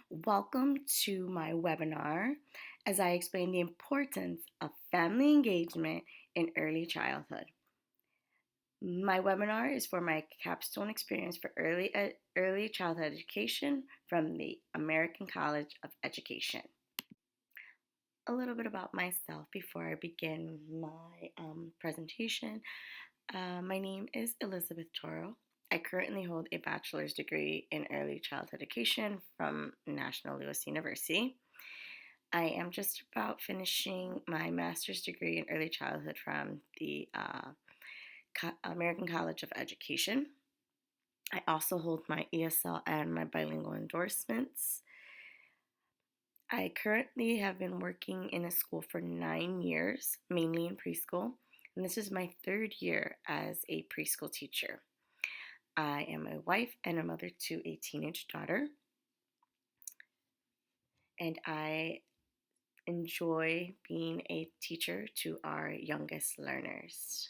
Welcome to my webinar as I explain the importance of family engagement in early childhood. My webinar is for my Capstone experience for early childhood education from the American College of Education. A little bit about myself before I begin my presentation. My name is Elizabeth Toro. I currently hold a bachelor's degree in early childhood education from National Louis University. I am just about finishing my master's degree in early childhood from the American College of Education. I also hold my ESL and my bilingual endorsements. I currently have been working in a school for 9 years, mainly in preschool, and this is my third year as a preschool teacher. I am a wife and a mother to a teenage daughter, and I enjoy being a teacher to our youngest learners.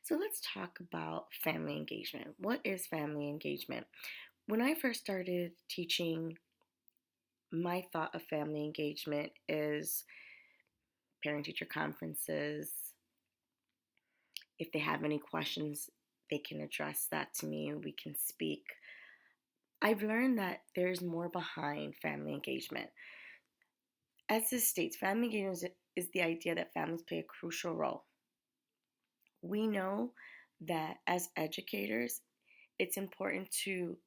So let's talk about family engagement. What is family engagement? When I first started teaching, my thought of family engagement is parent teacher conferences. If they have any questions, they can address that to me. We can speak. I've learned that there's more behind family engagement. As this states, family engagement is the idea that families play a crucial role. We know that as educators, it's important to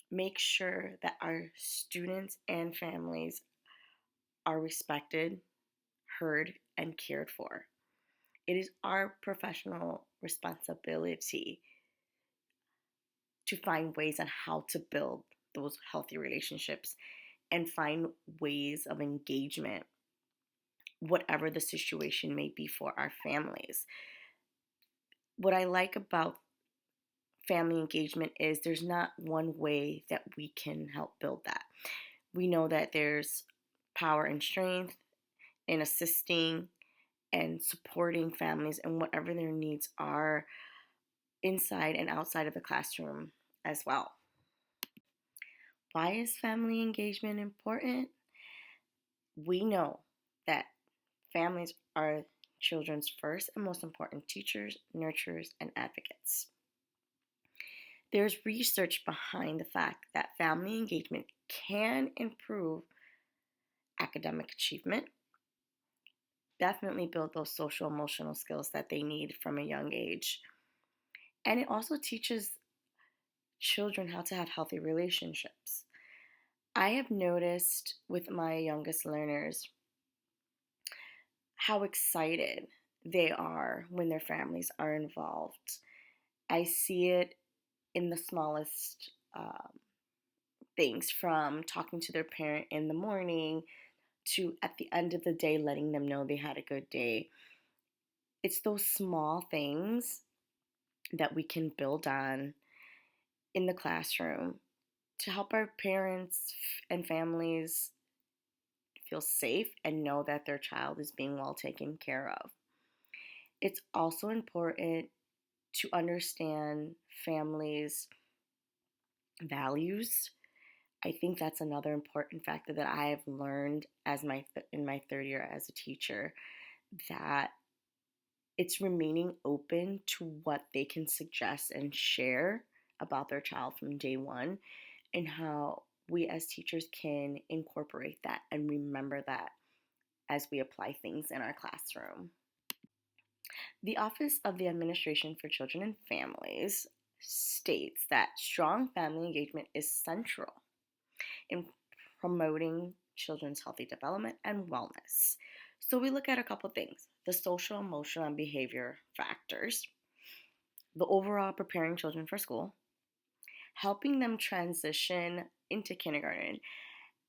make sure that our students and families are respected, heard, and cared for. It is our professional responsibility to find ways on how to build those healthy relationships and find ways of engagement, whatever the situation may be for our families. What I like about family engagement is there's not one way that we can help build that. We know that there's power and strength in assisting and supporting families in whatever their needs are inside and outside of the classroom as well. Why is family engagement important? We know that families are children's first and most important teachers, nurturers, and advocates. There's research behind the fact that family engagement can improve academic achievement, definitely build those social emotional skills that they need from a young age. And it also teaches children how to have healthy relationships. I have noticed with my youngest learners how excited they are when their families are involved. I see it in the smallest things, from talking to their parent in the morning to at the end of the day letting them know they had a good day. It's those small things that we can build on in the classroom to help our parents and families feel safe and know that their child is being well taken care of. It's also important to understand families' values. I think that's another important factor that I have learned in my third year as a teacher, that it's remaining open to what they can suggest and share about their child from day one, and how we as teachers can incorporate that and remember that as we apply things in our classroom. The Office of the Administration for Children and Families states that strong family engagement is central in promoting children's healthy development and wellness. So we look at a couple things: the social, emotional, and behavior factors, the overall preparing children for school, helping them transition into kindergarten.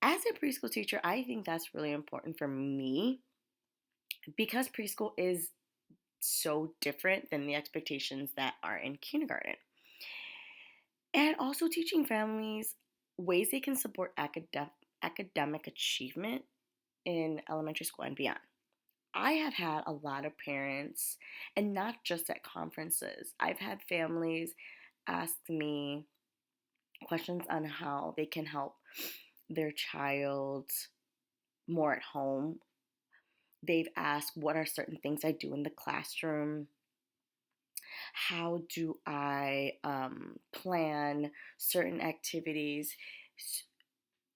As a preschool teacher, I think that's really important for me because preschool is so different than the expectations that are in kindergarten. And also teaching families ways they can support academic achievement in elementary school and beyond. I have had a lot of parents, and not just at conferences, I've had families ask me questions on how they can help their child more at home. They've asked, what are certain things I do in the classroom? How do I plan certain activities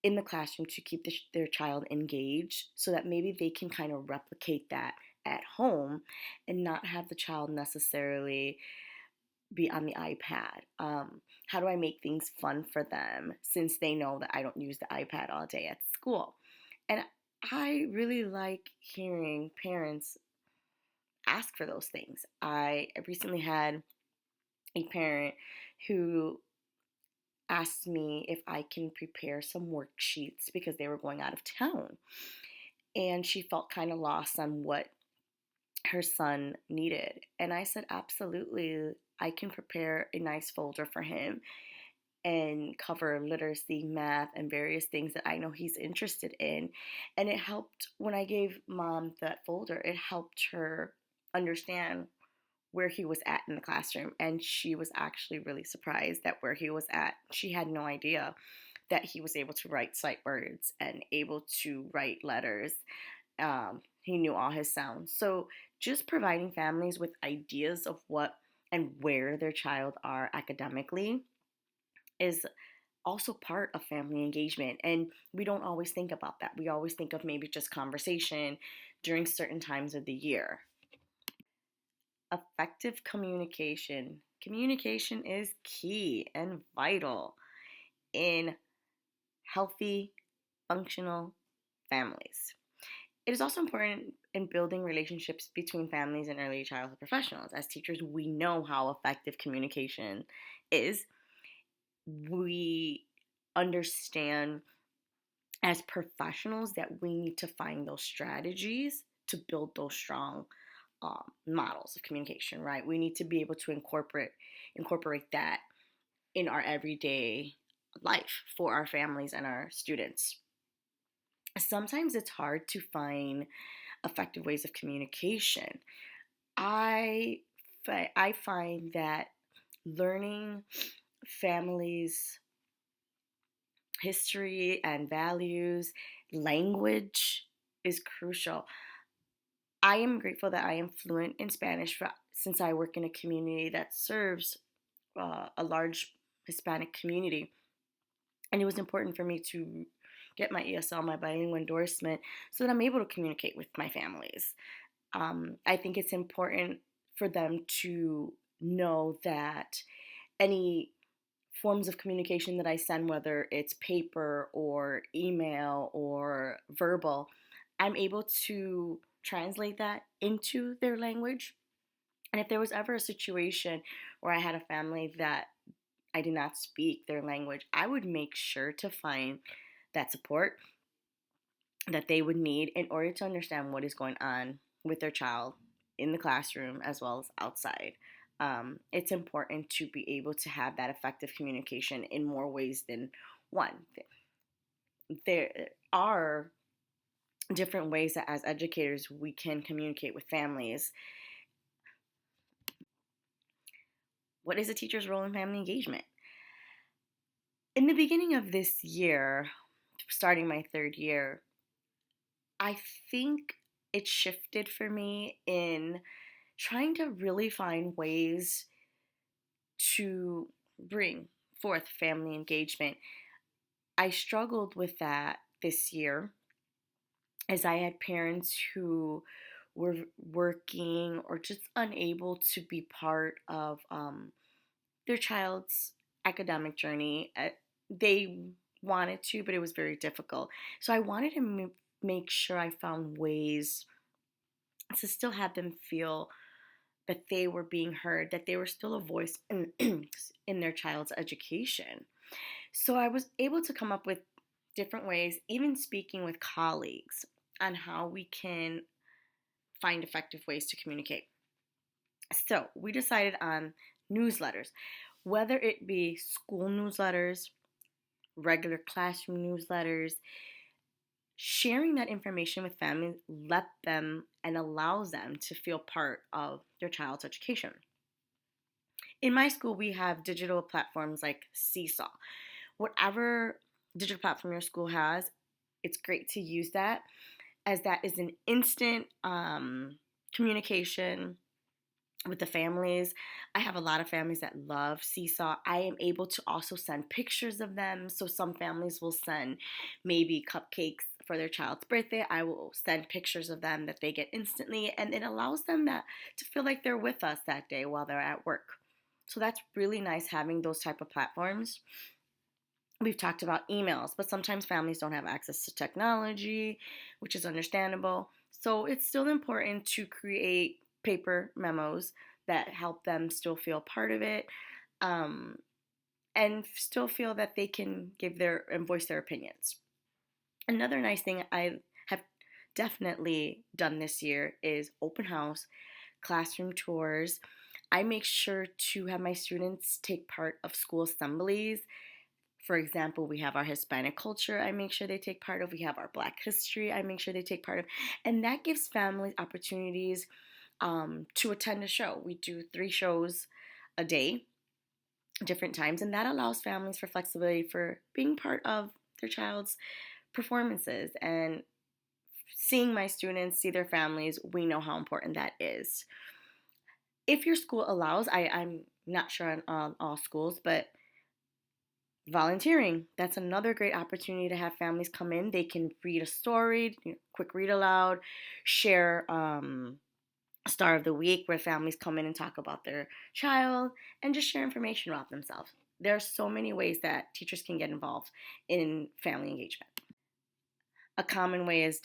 in the classroom to keep their child engaged so that maybe they can kind of replicate that at home and not have the child necessarily be on the iPad? How do I make things fun for them since they know that I don't use the iPad all day at school? And I really like hearing parents ask for those things. I recently had a parent who asked me if I can prepare some worksheets because they were going out of town. And she felt kind of lost on what her son needed. And I said, absolutely, I can prepare a nice folder for him and cover literacy, math, and various things that I know he's interested in. And it helped when I gave mom that folder, it helped her understand where he was at in the classroom. And she was actually really surprised at where he was at. She had no idea that he was able to write sight words and able to write letters. He knew all his sounds. So just providing families with ideas of what and where their child are academically is also part of family engagement. And we don't always think about that. We always think of maybe just conversation during certain times of the year. Effective communication. Communication is key and vital in healthy, functional families. It is also important in building relationships between families and early childhood professionals. As teachers, we know how effective communication is. We understand as professionals that we need to find those strategies to build those strong models of communication, right? We need to be able to incorporate that in our everyday life for our families and our students. Sometimes it's hard to find effective ways of communication. I find that learning families' history and values, language is crucial. I am grateful that I am fluent in Spanish since I work in a community that serves a large Hispanic community. And it was important for me to get my ESL, my bilingual endorsement, so that I'm able to communicate with my families. I think it's important for them to know that any forms of communication that I send, whether it's paper or email or verbal, I'm able to translate that into their language. And if there was ever a situation where I had a family that I did not speak their language, I would make sure to find that support that they would need in order to understand what is going on with their child in the classroom as well as outside. It's important to be able to have that effective communication in more ways than one. There are different ways that as educators we can communicate with families. What is a teacher's role in family engagement? In the beginning of this year, starting my third year, I think it shifted for me in trying to really find ways to bring forth family engagement. I struggled with that this year as I had parents who were working or just unable to be part of their child's academic journey. They wanted to, but it was very difficult. So I wanted to make sure I found ways to still have them feel that they were being heard, that they were still a voice in their child's education. So I was able to come up with different ways, even speaking with colleagues, on how we can find effective ways to communicate. So we decided on newsletters, whether it be school newsletters, regular classroom newsletters. Sharing that information with families let them and allows them to feel part of their child's education. In my school, we have digital platforms like Seesaw, whatever digital platform your school has, it's great to use that, as that is an instant communication with the families. I have a lot of families that love Seesaw. I am able to also send pictures of them. So some families will send maybe cupcakes for their child's birthday. I will send pictures of them that they get instantly, and it allows them that to feel like they're with us that day while they're at work. So that's really nice having those type of platforms. We've talked about emails, but sometimes families don't have access to technology, which is understandable. So it's still important to create paper memos that help them still feel part of it, um, and still feel that they can give their and voice their opinions. Another nice thing I have definitely done this year is open house, classroom tours. I make sure to have my students take part of school assemblies. For example, we have our Hispanic culture, I make sure they take part of. We have our Black history, I make sure they take part of. And that gives families opportunities to attend a show. We do 3 shows a day, different times, and that allows families for flexibility for being part of their child's performances. And seeing my students see their families, we know how important that is. If your school allows, I'm not sure on all schools, but volunteering, that's another great opportunity to have families come in. They can read a story, quick read aloud, share Star of the Week, where families come in and talk about their child and just share information about themselves. There are so many ways that teachers can get involved in family engagement. A common way is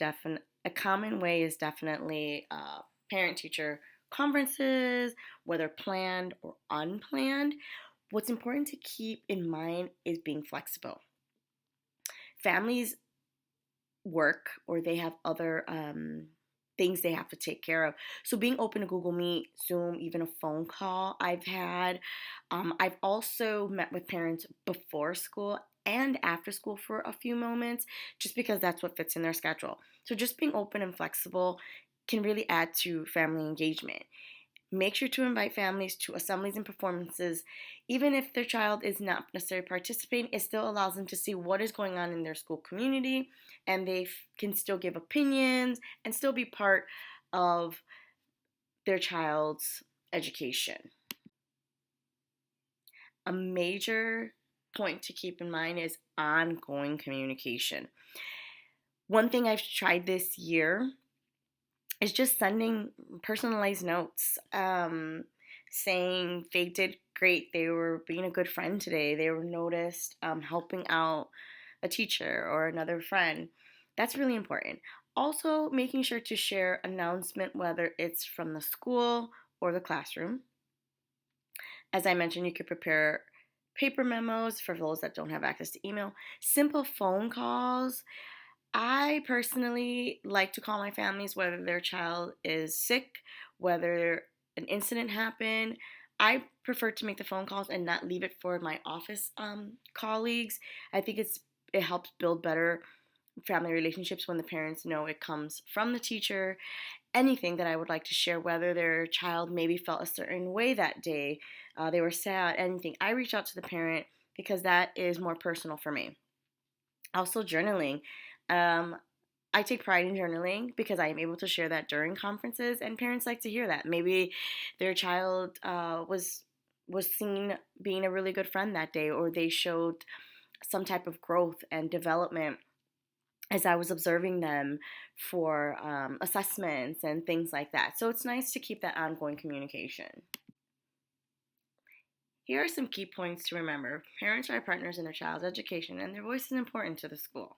definitely parent teacher conferences, whether planned or unplanned. What's important to keep in mind is being flexible. Families work, or they have other things they have to take care of. So being open to Google Meet, Zoom, even a phone call I've had. I've also met with parents before school and after school for a few moments, just because that's what fits in their schedule. So just being open and flexible can really add to family engagement. Make sure to invite families to assemblies and performances. Even if their child is not necessarily participating, it still allows them to see what is going on in their school community, and they can still give opinions and still be part of their child's education. A major point to keep in mind is ongoing communication. One thing I've tried this year is just sending personalized notes, saying they did great, they were being a good friend today, they were noticed helping out a teacher or another friend. That's really important. Also, making sure to share announcement, whether it's from the school or the classroom. As I mentioned, you could prepare paper memos for those that don't have access to email, simple phone calls. I personally like to call my families whether their child is sick, whether an incident happened. I prefer to make the phone calls and not leave it for my office colleagues. I think it helps build better family relationships when the parents know it comes from the teacher. Anything that I would like to share, whether their child maybe felt a certain way that day, they were sad, anything, I reach out to the parent because that is more personal for me. Also, journaling. Um, I take pride in journaling because I am able to share that during conferences, and parents like to hear that. Maybe their child was seen being a really good friend that day, or they showed some type of growth and development as I was observing them for assessments and things like that. So it's nice to keep that ongoing communication. Here are some key points to remember. Parents are partners in their child's education, and their voice is important to the school.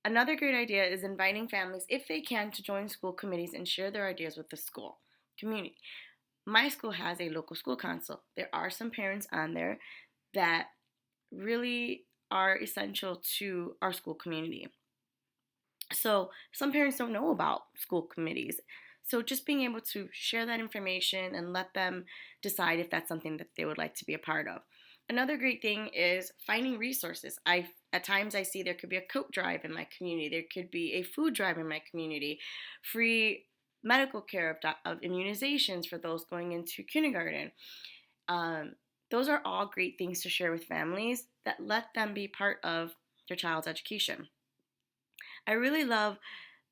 Another great idea is inviting families, if they can, to join school committees and share their ideas with the school community. My school has a local school council. There are some parents on there that really are essential to our school community. So some parents don't know about school committees. So just being able to share that information and let them decide if that's something that they would like to be a part of. Another great thing is finding resources. At times I see there could be a coat drive in my community. There could be a food drive in my community. Free medical care of immunizations for those going into kindergarten. Those are all great things to share with families that let them be part of their child's education. I really love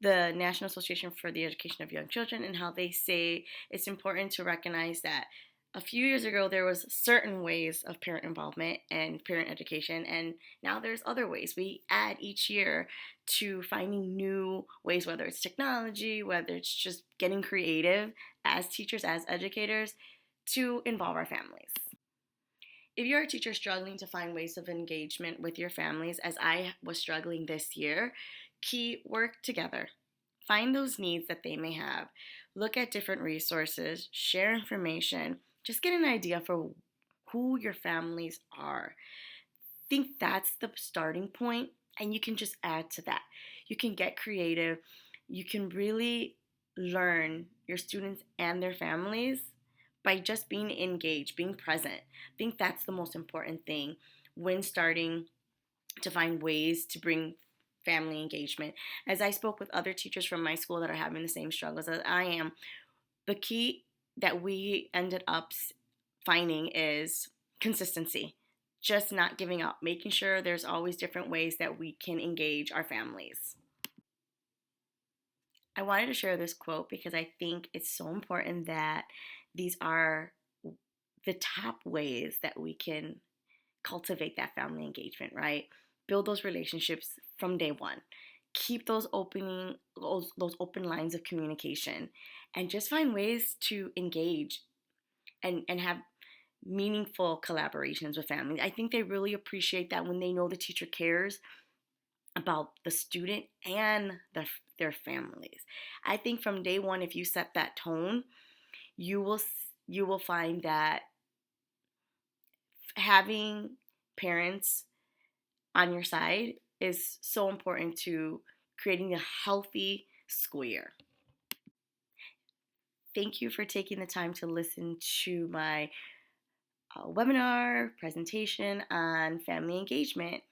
the National Association for the Education of Young Children and how they say it's important to recognize that a few years ago there was certain ways of parent involvement and parent education, and now there's other ways. We add each year to finding new ways, whether it's technology, whether it's just getting creative as teachers, as educators, to involve our families. If you're a teacher struggling to find ways of engagement with your families, as I was struggling this year, key work together. Find those needs that they may have. Look at different resources, share information, just get an idea for who your families are. Think that's the starting point, and you can just add to that. You can get creative. You can really learn your students and their families by just being engaged, being present. I think that's the most important thing when starting to find ways to bring family engagement. As I spoke with other teachers from my school that are having the same struggles as I am, the key that we ended up finding is consistency. Just not giving up, making sure there's always different ways that we can engage our families. I wanted to share this quote because I think it's so important that these are the top ways that we can cultivate that family engagement, right? Build those relationships from day one. Keep those open lines of communication, and just find ways to engage and have meaningful collaborations with families. I think they really appreciate that when they know the teacher cares about the student and their families. I think from day one, if you set that tone, you will you will find that having parents on your side is so important to creating a healthy school year. Thank you for taking the time to listen to my webinar presentation on family engagement.